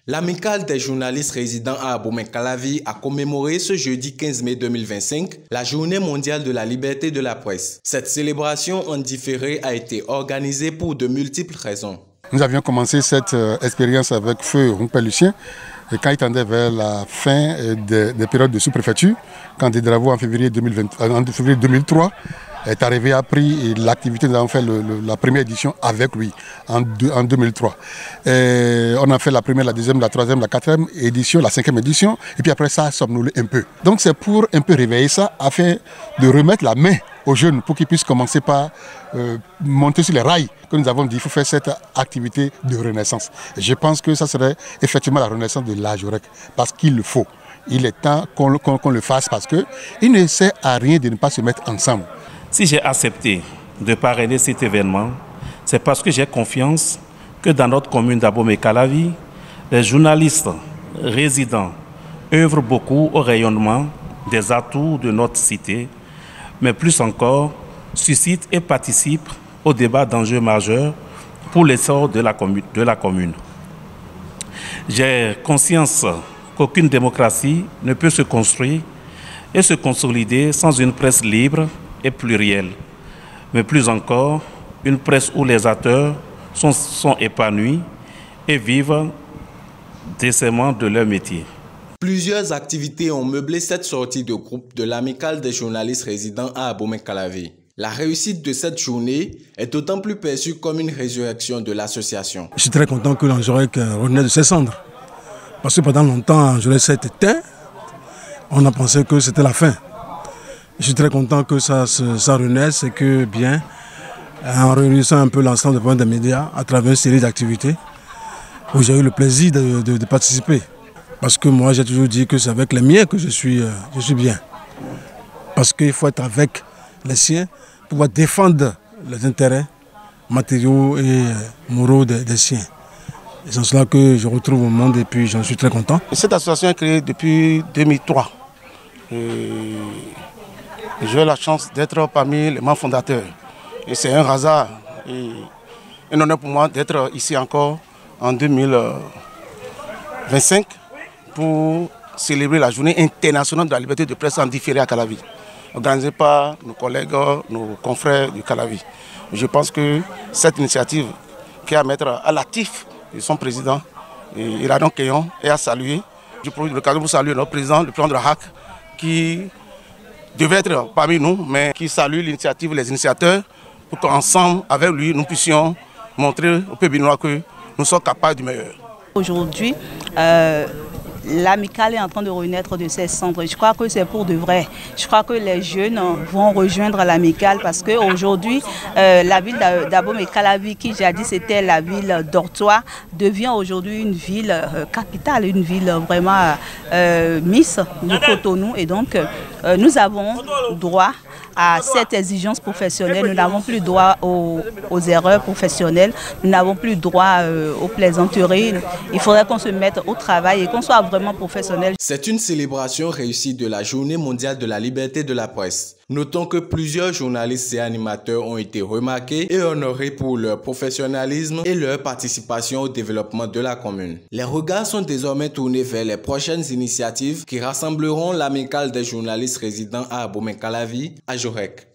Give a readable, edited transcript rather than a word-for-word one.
L'amicale des journalistes résidant à Abomey-Calavi a commémoré ce jeudi 15 mai 2025 la Journée mondiale de la liberté de la presse. Cette célébration en différé a été organisée pour de multiples raisons. Nous avions commencé cette expérience avec Feu Rumpel-Lucien quand il tendait vers la fin des périodes de sous-préfecture, quand Dédravou en février 2003 est arrivé, a pris l'activité. Nous avons fait la première édition avec lui en 2003. Et on a fait la première, la deuxième, la troisième, la quatrième édition, la cinquième édition, et puis après ça a somnolé un peu. Donc c'est pour un peu réveiller ça, afin de remettre la main aux jeunes pour qu'ils puissent commencer par monter sur les rails que nous avons dit. Il faut faire cette activité de renaissance. Et je pense que ça serait effectivement la renaissance de l'AJOREC, parce qu'il le faut. Il est temps qu'on le fasse, parce qu'il ne sert à rien de ne pas se mettre ensemble. Si j'ai accepté de parrainer cet événement, c'est parce que j'ai confiance que dans notre commune d'Abomey-Calavi, les journalistes résidents œuvrent beaucoup au rayonnement des atouts de notre cité, mais plus encore, suscitent et participent au débat d'enjeux majeurs pour l'essor de la commune. J'ai conscience qu'aucune démocratie ne peut se construire et se consolider sans une presse libre et plurielle, mais plus encore, une presse où les acteurs sont épanouis et vivent décemment de leur métier. Plusieurs activités ont meublé cette sortie de groupe de l'amicale des journalistes résidant à Abomey-Calavi. La réussite de cette journée est d'autant plus perçue comme une résurrection de l'association. Je suis très content que l'AJOREC renaisse de ses cendres. Parce que pendant longtemps, l'AJOREC s'est éteint. On a pensé que c'était la fin. Je suis très content que ça renaisse et que bien, en réunissant un peu l'ensemble des médias à travers une série d'activités où j'ai eu le plaisir de participer. Parce que moi, j'ai toujours dit que c'est avec les miens que je suis bien. Parce qu'il faut être avec les siens pour pouvoir défendre les intérêts matériaux et moraux des siens. Et c'est cela que je retrouve au monde et puis j'en suis très content. Cette association est créée depuis 2003. J'ai eu la chance d'être parmi les membres fondateurs. Et c'est un hasard et un honneur pour moi d'être ici encore en 2025 pour célébrer la journée internationale de la liberté de presse en différé à Calavi, organisée par nos collègues, nos confrères du Calavi. Je pense que cette initiative qui est à mettre à l'actif de son président, Iradon Keyon, est à saluer. Je profite de l'occasion pour saluer notre président, le président de la HAC, qui devait être parmi nous, mais qui salue l'initiative, les initiateurs, pour qu'ensemble, avec lui, nous puissions montrer au peuple béninois que nous sommes capables du meilleur. Aujourd'hui, l'amicale est en train de renaître de ses cendres. Je crois que c'est pour de vrai. Je crois que les jeunes vont rejoindre l'amicale parce qu'aujourd'hui, la ville d'Abomey-Calavi, qui jadis était la ville dortoir, devient aujourd'hui une ville capitale, une ville vraiment Miss de Cotonou. Et donc, nous avons droit à cette exigence professionnelle. Nous n'avons plus droit aux erreurs professionnelles. Nous n'avons plus droit aux plaisanteries. Il faudrait qu'on se mette au travail et qu'on soit vraiment professionnel. C'est une célébration réussie de la Journée mondiale de la liberté de la presse. Notons que plusieurs journalistes et animateurs ont été remarqués et honorés pour leur professionnalisme et leur participation au développement de la commune. Les regards sont désormais tournés vers les prochaines initiatives qui rassembleront l'amicale des journalistes résidant à Abomey-Calavi, AJOREC.